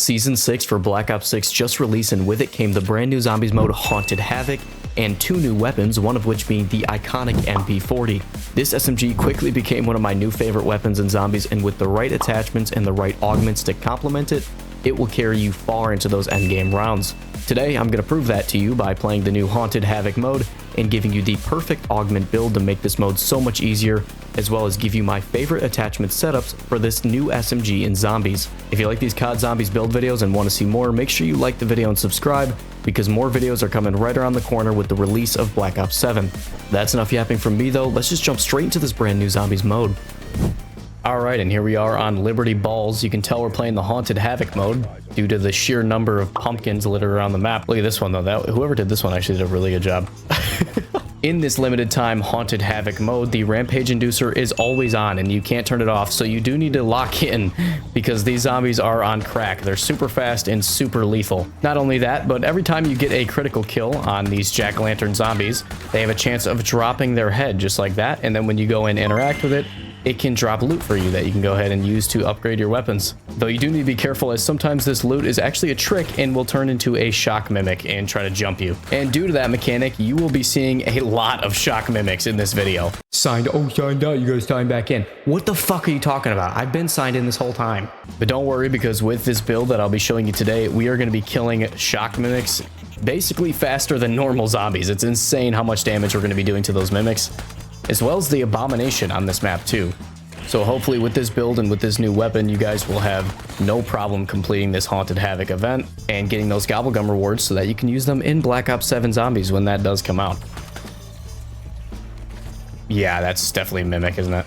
Season 6 for Black Ops 6 just released, and with it came the brand new zombies mode Haunted Havoc and 2 new weapons, one of which being the iconic MP-40. This SMG quickly became one of my new favorite weapons in zombies, and with the right attachments and the right augments to complement it, it will carry you far into those endgame rounds. Today, I'm going to prove that to you by playing the new Haunted Havoc mode and giving you the perfect augment build to make this mode so much easier, as well as give you my favorite attachment setups for this new SMG in zombies. If you like these COD Zombies build videos and want to see more, make sure you like the video and subscribe, because more videos are coming right around the corner with the release of Black Ops 7. That's enough yapping from me though, let's just jump straight into this brand new zombies mode. Alright, and here we are on Liberty Balls. You can tell we're playing the Haunted Havoc mode due to the sheer number of pumpkins littered around the map. Look at this one though, whoever did this one actually did a really good job. In this limited time Haunted Havoc mode, the Rampage Inducer is always on and you can't turn it off, so you do need to lock in because these zombies are on crack. They're super fast and super lethal. Not only that, but every time you get a critical kill on these jack-o'-lantern zombies, they have a chance of dropping their head just like that, and then when you go and interact with it, it can drop loot for you that you can go ahead and use to upgrade your weapons. Though you do need to be careful, as sometimes this loot is actually a trick and will turn into a shock mimic and try to jump you. And due to that mechanic, you will be seeing a lot of shock mimics in this video. Signed out, you gotta sign back in. What the fuck are you talking about? I've been signed in this whole time. But don't worry, because with this build that I'll be showing you today, we are gonna be killing shock mimics basically faster than normal zombies. It's insane how much damage we're gonna be doing to those mimics, as well as the abomination on this map too. So hopefully with this build and with this new weapon, you guys will have no problem completing this Haunted Havoc event and getting those gobblegum rewards so that you can use them in Black Ops 7 Zombies when that does come out. Yeah, that's definitely Mimic, isn't it?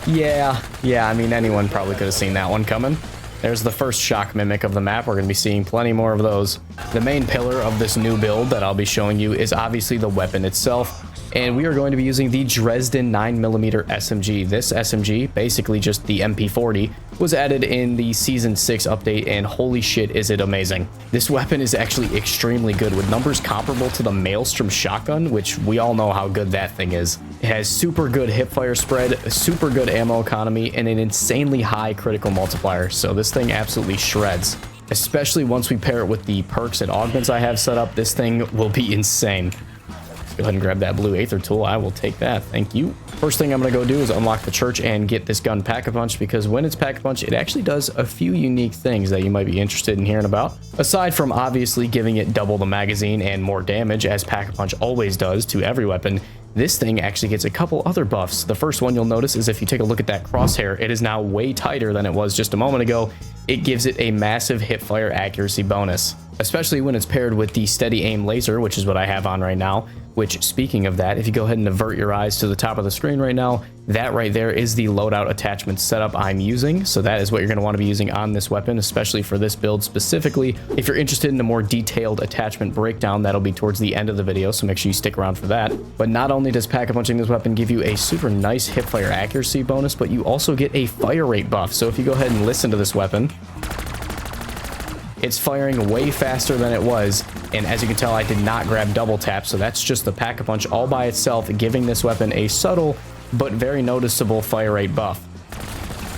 Yeah, I mean, anyone probably could have seen that one coming. There's the first shock mimic of the map. We're going to be seeing plenty more of those. The main pillar of this new build that I'll be showing you is obviously the weapon itself. And we are going to be using the Dresden 9mm SMG. This SMG, basically just the MP-40, was added in the Season 6 update, and holy shit is it amazing. This weapon is actually extremely good, with numbers comparable to the Maelstrom shotgun, which we all know how good that thing is. It has super good hipfire spread, super good ammo economy, and an insanely high critical multiplier, so this thing absolutely shreds. Especially once we pair it with the perks and augments I have set up, this thing will be insane. Go ahead and grab that blue Aether tool. I will take that. Thank you. First thing I'm going to go do is unlock the church and get this gun Pack-a-Punch, because when it's Pack-a-Punch, it actually does a few unique things that you might be interested in hearing about. Aside from obviously giving it double the magazine and more damage, as Pack-a-Punch always does to every weapon, this thing actually gets a couple other buffs. The first one you'll notice is if you take a look at that crosshair, it is now way tighter than it was just a moment ago. It gives it a massive hipfire accuracy bonus, especially when it's paired with the steady aim laser, which is what I have on right now. Which, speaking of that, if you go ahead and avert your eyes to the top of the screen right now, that right there is the loadout attachment setup I'm using. So that is what you're going to want to be using on this weapon, especially for this build specifically. If you're interested in a more detailed attachment breakdown, that'll be towards the end of the video, so make sure you stick around for that. But not only does Pack-a-Punching this weapon give you a super nice hipfire accuracy bonus, but you also get a fire rate buff. So if you go ahead and listen to this weapon, it's firing way faster than it was, and as you can tell, I did not grab double tap, so that's just the Pack-a-Punch all by itself, giving this weapon a subtle but very noticeable fire rate buff.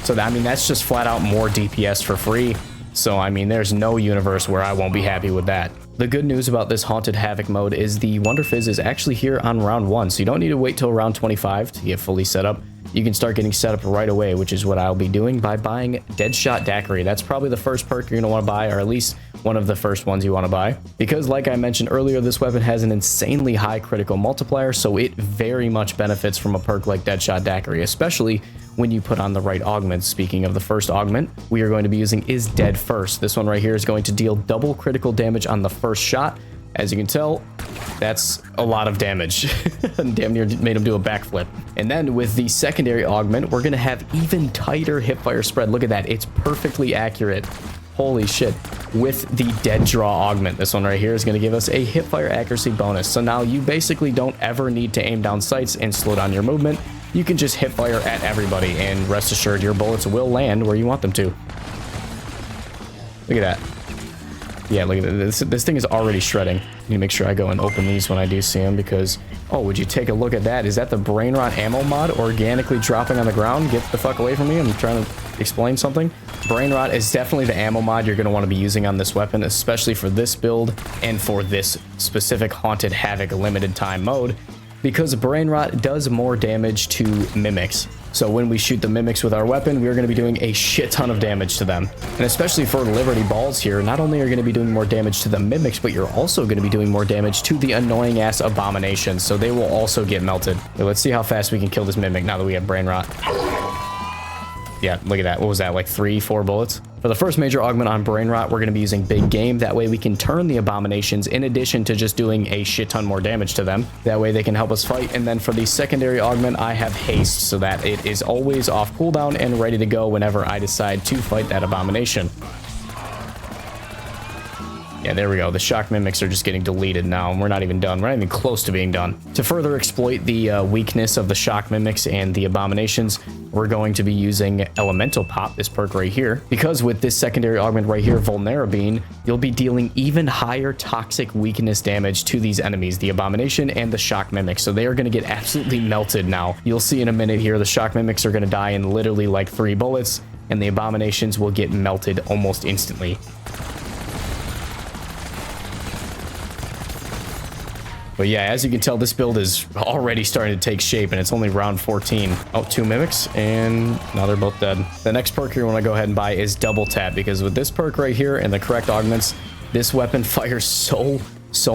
So I mean, that's just flat out more DPS for free. So I mean, there's no universe where I won't be happy with that. The good news about this Haunted Havoc mode is the Wonder Fizz is actually here on round 1, so you don't need to wait till round 25 to get fully set up. You can start getting set up right away, which is what I'll be doing by buying Deadshot Daiquiri. That's probably the first perk you're going to want to buy, or at least one of the first ones you want to buy. Because like I mentioned earlier, this weapon has an insanely high critical multiplier, so it very much benefits from a perk like Deadshot Daiquiri, especially when you put on the right augments. Speaking of the first augment we are going to be using is Dead First. This one right here is going to deal double critical damage on the first shot. As you can tell, that's a lot of damage. Damn near made him do a backflip. And then with the secondary augment, we're going to have even tighter hipfire spread. Look at that. It's perfectly accurate. Holy shit. With the Dead Draw augment, this one right here is going to give us a hipfire accuracy bonus. So now you basically don't ever need to aim down sights and slow down your movement. You can just hipfire at everybody, and rest assured your bullets will land where you want them to. Look at that. Yeah, look at this. This thing is already shredding. I need to make sure I go and open these when I do see them, because... Oh, would you take a look at that? Is that the Brain Rot ammo mod organically dropping on the ground? Get the fuck away from me. I'm trying to explain something. Brain Rot is definitely the ammo mod you're going to want to be using on this weapon, especially for this build and for this specific Haunted Havoc limited time mode, because Brain Rot does more damage to mimics. So when we shoot the mimics with our weapon, we're going to be doing a shit ton of damage to them. And especially for Liberty Balls here, not only are you going to be doing more damage to the mimics, but you're also going to be doing more damage to the annoying ass abominations. So they will also get melted. Wait, let's see how fast we can kill this mimic now that we have Brain Rot. Yeah, look at that. What was that, like 3-4 bullets? For the first major augment on Brain Rot, we're going to be using Big Game. That way we can turn the abominations in addition to just doing a shit ton more damage to them. That way they can help us fight. And then for the secondary augment, I have Haste so that it is always off cooldown and ready to go whenever I decide to fight that abomination. Yeah, there we go. The shock mimics are just getting deleted now, and we're not even done. We're not even close to being done. To further exploit the weakness of the shock mimics and the abominations, we're going to be using Elemental Pop, this perk right here, because with this secondary augment right here, Vulnerabine, you'll be dealing even higher toxic weakness damage to these enemies, the abomination and the shock mimics. So they are going to get absolutely melted now. You'll see in a minute here, the shock mimics are going to die in literally like 3 bullets, and the abominations will get melted almost instantly. But yeah, as you can tell, this build is already starting to take shape, and it's only round 14. Oh, 2 mimics, and now they're both dead. The next perk you want to go ahead and buy is Double Tap, because with this perk right here and the correct augments, this weapon fires so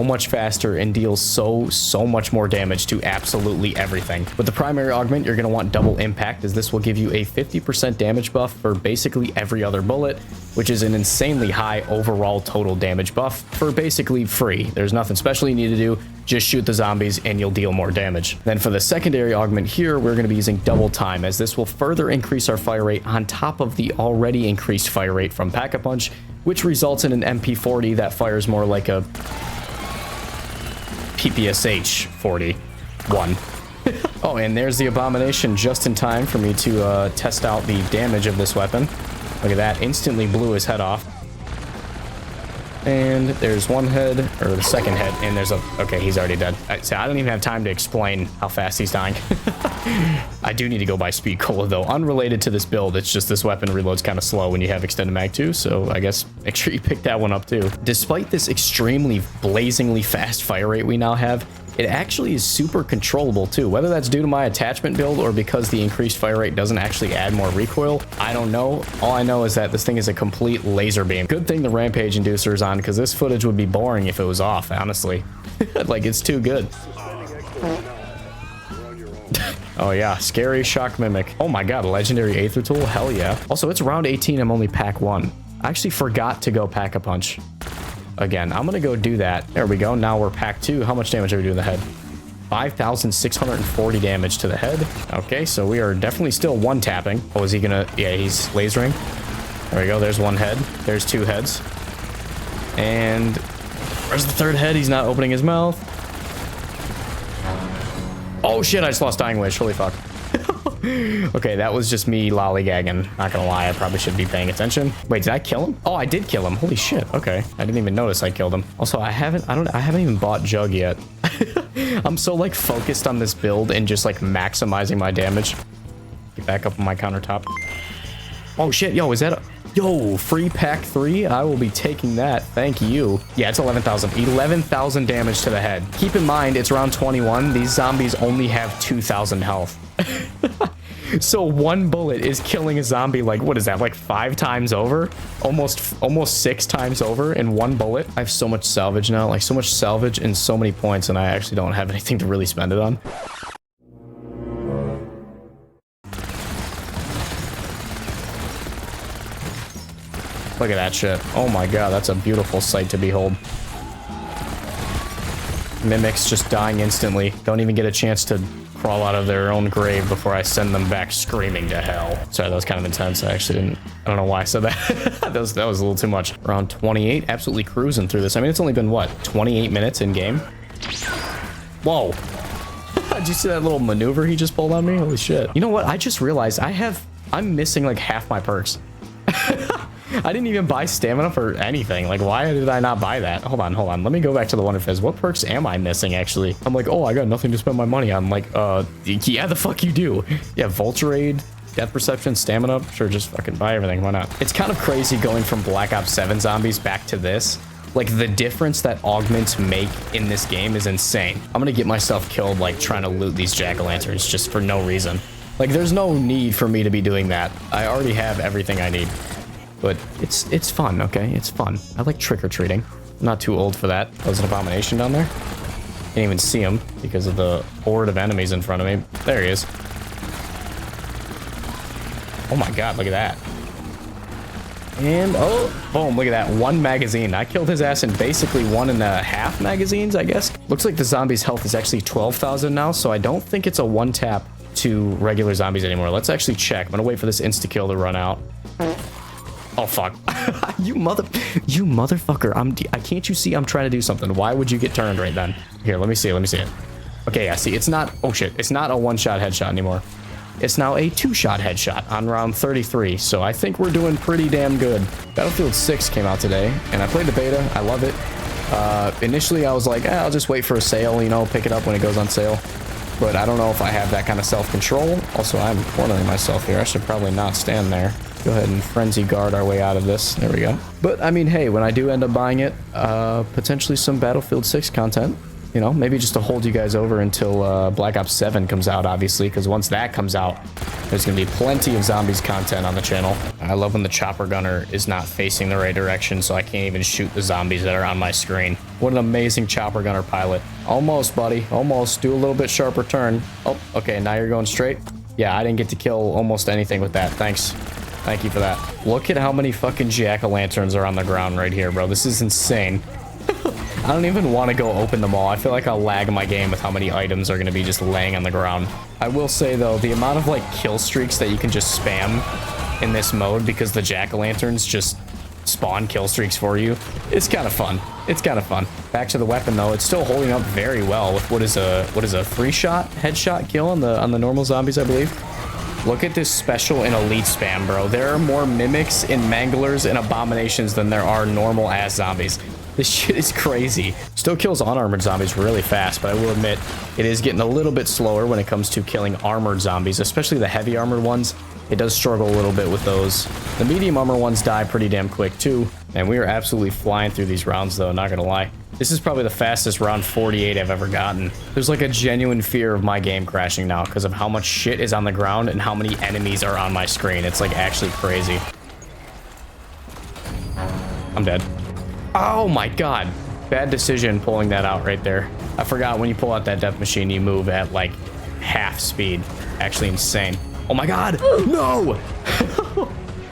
much faster and deals so much more damage to absolutely everything. With the primary augment, you're going to want Double Impact, as this will give you a 50% damage buff for basically every other bullet, which is an insanely high overall total damage buff for basically free. There's nothing special you need to do. Just shoot the zombies and you'll deal more damage. Then for the secondary augment here, we're going to be using Double Time, as this will further increase our fire rate on top of the already increased fire rate from Pack-a-Punch, which results in an MP-40 that fires more like a PPSH 41. Oh, and there's the abomination just in time for me to test out the damage of this weapon. Look at that, instantly blew his head off. And there's one head, or the second head, and there's a... Okay, he's already dead. So I don't even have time to explain how fast he's dying. I do need to go buy Speed Cola, though. Unrelated to this build, it's just this weapon reloads kind of slow when you have Extended Mag 2, so I guess make sure you pick that one up, too. Despite this extremely blazingly fast fire rate we now have, it actually is super controllable too. Whether that's due to my attachment build or because the increased fire rate doesn't actually add more recoil, I don't know. All I know is that this thing is a complete laser beam. Good thing the Rampage Inducer is on, because this footage would be boring if it was off, honestly. Like, it's too good. Oh yeah, scary shock mimic. Oh my god, legendary Aether Tool, hell yeah. Also, it's round 18, I'm only pack 1. I actually forgot to go Pack-a-Punch. Again, I'm gonna go do that. There we go. Now we're pack 2. How much damage are we doing to the head? 5,640 damage to the head. Okay, so we are definitely still one tapping. Oh, is he gonna... Yeah, he's lasering. There we go. There's one head. There's 2 heads. And where's the 3rd head? He's not opening his mouth. Oh shit, I just lost Dying Wish. Holy fuck. Okay, that was just me lollygagging. Not gonna lie, I probably should be paying attention. Wait, did I kill him? Oh, I did kill him. Holy shit. Okay, I didn't even notice I killed him. Also, I haven't even bought Jug yet. I'm so like focused on this build and just like maximizing my damage. Get back up on my countertop. Oh shit, yo, is that a... Yo, free pack 3? I will be taking that. Thank you. Yeah, it's 11,000. 11,000 damage to the head. Keep in mind, it's round 21. These zombies only have 2,000 health. So 1 bullet is killing a zombie, like, what is that, like 5 times over? Almost 6 times over in 1 bullet. I have so much salvage now, like so much salvage and so many points, and I actually don't have anything to really spend it on. Look at that shit. Oh my god, that's a beautiful sight to behold. Mimics just dying instantly. Don't even get a chance to crawl out of their own grave before I send them back screaming to hell. Sorry, that was kind of intense. I don't know why I said that. that was a little too much. Around 28, absolutely cruising through this. I mean, it's only been, what, 28 minutes in game? Whoa. Did you see that little maneuver he just pulled on me? Holy shit. You know what? I just realized I'm missing like half my perks. I didn't even buy stamina for anything. Like, why did I not buy that? Hold on. Let me go back to the Wonder Fizz. What perks am I missing, actually? I'm like, oh, I got nothing to spend my money on. Like, yeah, the fuck you do. Yeah, Vulture Aid, Death perception, stamina, sure, just fucking buy everything, why not? It's kind of crazy going from Black Ops 7 zombies back to this. Like, the difference that augments make in this game is insane. I'm gonna get myself killed, like, trying to loot these jack-o'-lanterns just for no reason. Like, there's no need for me to be doing that. I already have everything I need. But it's fun, okay? It's fun. I like trick-or-treating. I'm not too old for that. There's an abomination down there. Can't even see him because of the horde of enemies in front of me. There he is. Oh my god, look at that. And, oh, boom, look at that. 1 magazine. I killed his ass in basically 1.5 magazines, I guess. Looks like the zombie's health is actually 12,000 now, so I don't think it's a one-tap to regular zombies anymore. Let's actually check. I'm gonna wait for this insta-kill to run out. Oh, fuck. you motherfucker. Can't you see I'm trying to do something? Why would you get turned right then? Here, let me see it. Okay, I see. It's not, oh shit. It's not a one-shot headshot anymore. It's now a 2-shot headshot on round 33, so I think we're doing pretty damn good. Battlefield 6 came out today, and I played the beta. I love it. Initially, I was like, I'll just wait for a sale, you know, pick it up when it goes on sale. But I don't know if I have that kind of self-control. Also, I'm cornering myself here. I should probably not stand there. Go ahead and frenzy guard our way out of this. There we go. But, I mean, hey, when I do end up buying it, potentially some Battlefield 6 content. You know, maybe just to hold you guys over until Black Ops 7 comes out, obviously, because once that comes out, there's going to be plenty of zombies content on the channel. I love when the chopper gunner is not facing the right direction, so I can't even shoot the zombies that are on my screen. What an amazing chopper gunner pilot. Almost, buddy. Almost. Do a little bit sharper turn. Oh, okay, now you're going straight. Yeah, I didn't get to kill almost anything with that. Thanks. Thank you for that. Look at how many fucking jack-o'-lanterns are on the ground right here, bro. This is insane. I don't even want to go open them all. I feel like I'll lag my game with how many items are going to be just laying on the ground. I will say, though, the amount of, like, kill streaks that you can just spam in this mode because the jack-o'-lanterns just spawn kill streaks for you, it's kind of fun. It's kind of fun. Back to the weapon, though. It's still holding up very well with what is a 3-shot headshot kill on the normal zombies, I believe. Look at this special and elite spam, bro. There are more mimics and manglers and abominations than there are normal-ass zombies. This shit is crazy. Still kills unarmored zombies really fast, but I will admit it is getting a little bit slower when it comes to killing armored zombies, especially the heavy armored ones. It does struggle a little bit with those. The medium armor ones die pretty damn quick too, and we are absolutely flying through these rounds though, not gonna lie. This is probably the fastest round 48 I've ever gotten. There's like a genuine fear of my game crashing now because of how much shit is on the ground and how many enemies are on my screen. It's like actually crazy. I'm dead. Oh my god. Bad decision pulling that out right there. I forgot when you pull out that death machine, you move at like half speed. Actually insane. Oh my god. No!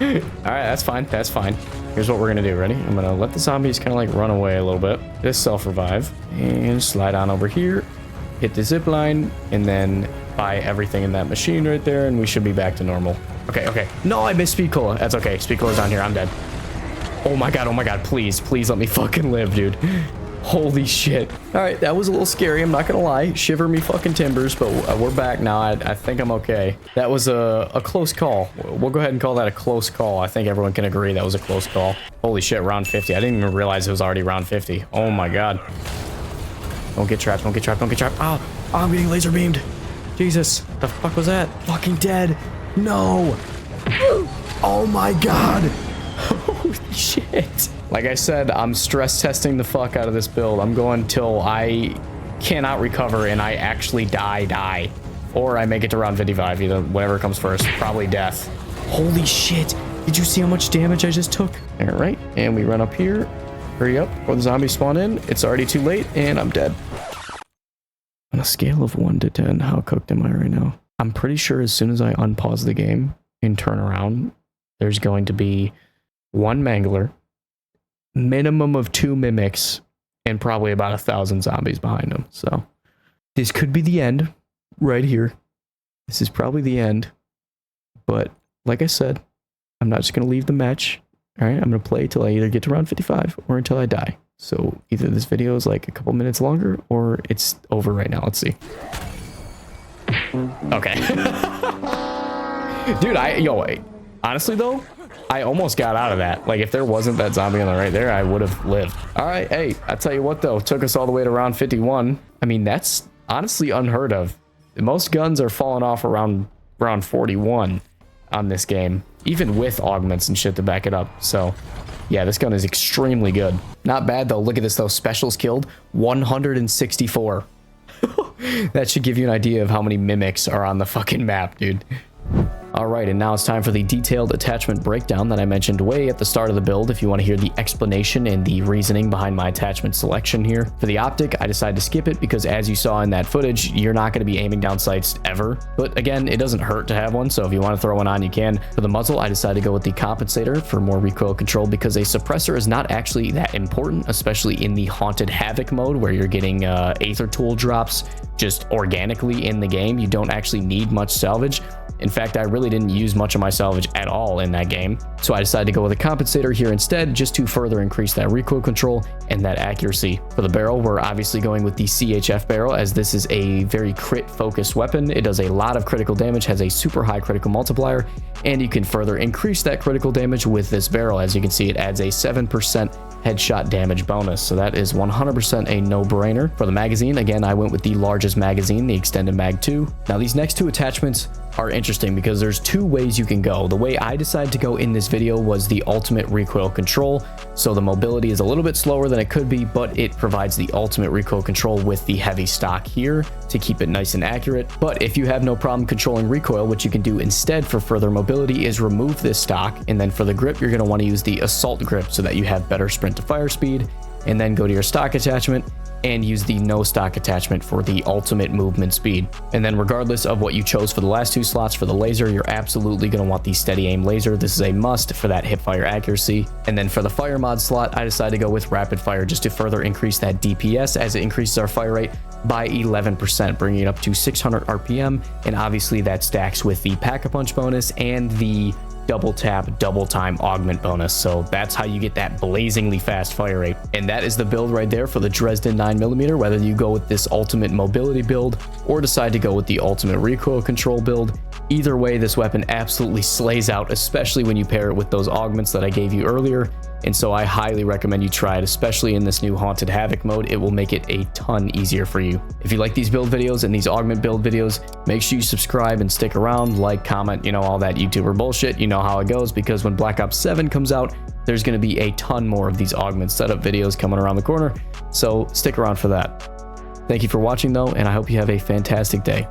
Alright, that's fine. That's fine. Here's what we're gonna do. Ready? I'm gonna let the zombies kind of like run away a little bit. Just self-revive. And slide on over here. Hit the zip line. And then buy everything in that machine right there. And we should be back to normal. Okay, okay. No, I missed Speed Cola. That's okay. Speed Cola's on here. I'm dead. Oh my god, please, please let me fucking live, dude. Holy shit. All right, that was a little scary, I'm not gonna lie. Shiver me fucking timbers, but we're back now. I think I'm okay. That was a close call. We'll go ahead and call that a close call. I think everyone can agree that was a close call. Holy shit, round 50. I didn't even realize it was already round 50. Oh my god. Don't get trapped, don't get trapped, don't get trapped. Oh, I'm getting laser beamed. Jesus, the fuck was that? Fucking dead. No. Oh my god. Holy shit. Like I said, I'm stress testing the fuck out of this build. I'm going till I cannot recover and I actually die. Or I make it to round 55, either whatever comes first. Probably death. Holy shit. Did you see how much damage I just took? All right, and we run up here. Hurry up before the zombies spawn in. It's already too late and I'm dead. On a scale of 1 to 10, how cooked am I right now? I'm pretty sure as soon as I unpause the game and turn around, there's going to be 1 mangler, minimum of 2 mimics, and probably about 1,000 zombies behind them. So this could be the end right here. This is probably the end. But like I said, I'm not just going to leave the match. All right, I'm going to play till I either get to round 55 or until I die. So either this video is like a couple minutes longer or it's over right now. Let's see. Okay. Dude, honestly though, I almost got out of that. Like, if there wasn't that zombie on the right there, I would have lived. All right, hey, I tell you what, though. Took us all the way to round 51. I mean, that's honestly unheard of. Most guns are falling off around round 41. on this game, even with augments and shit to back it up. So yeah, this gun is extremely good. Not bad though. Look at this though. Specials killed 164. That should give you an idea of how many mimics are on the fucking map, dude. Alright, and now it's time for the detailed attachment breakdown that I mentioned way at the start of the build if you want to hear the explanation and the reasoning behind my attachment selection here. For the optic, I decided to skip it because as you saw in that footage, you're not going to be aiming down sights ever. But again, it doesn't hurt to have one, so if you want to throw one on, you can. For the muzzle, I decided to go with the compensator for more recoil control because a suppressor is not actually that important, especially in the Haunted Havoc mode where you're getting Aether Tool drops just organically in the game. You don't actually need much salvage. In fact, I really didn't use much of my salvage at all in that game. So I decided to go with a compensator here instead, just to further increase that recoil control and that accuracy. For the barrel, we're obviously going with the CHF barrel, as this is a very crit focused weapon. It does a lot of critical damage, has a super high critical multiplier, and you can further increase that critical damage with this barrel. As you can see, it adds a 7% headshot damage bonus, so that is 100% a no-brainer. For the magazine, again, I went with the largest magazine, the extended mag 2. Now these next two attachments are interesting because there's two ways you can go. The way I decided to go in this video was the ultimate recoil control. So the mobility is a little bit slower than it could be, but it provides the ultimate recoil control with the heavy stock here to keep it nice and accurate. But if you have no problem controlling recoil, what you can do instead for further mobility is remove this stock, and then for the grip, you're going to want to use the assault grip so that you have better sprint to fire speed, and then go to your stock attachment and use the no stock attachment for the ultimate movement speed. And then regardless of what you chose for the last two slots, for the laser, you're absolutely going to want the steady aim laser. This is a must for that hip fire accuracy. And then for the fire mod slot, I decided to go with rapid fire just to further increase that DPS, as it increases our fire rate by 11%, bringing it up to 600 RPM. And obviously that stacks with the pack-a-punch bonus and the double tap, double time augment bonus. So that's how you get that blazingly fast fire rate. And that is the build right there for the Dresden 9mm, whether you go with this ultimate mobility build or decide to go with the ultimate recoil control build. Either way, this weapon absolutely slays out, especially when you pair it with those augments that I gave you earlier. And so I highly recommend you try it, especially in this new Haunted Havoc mode. It will make it a ton easier for you. If you like these build videos and these augment build videos, make sure you subscribe and stick around, like, comment, you know, all that YouTuber bullshit. You know how it goes, because when Black Ops 7 comes out, there's going to be a ton more of these augment setup videos coming around the corner. So stick around for that. Thank you for watching though, and I hope you have a fantastic day.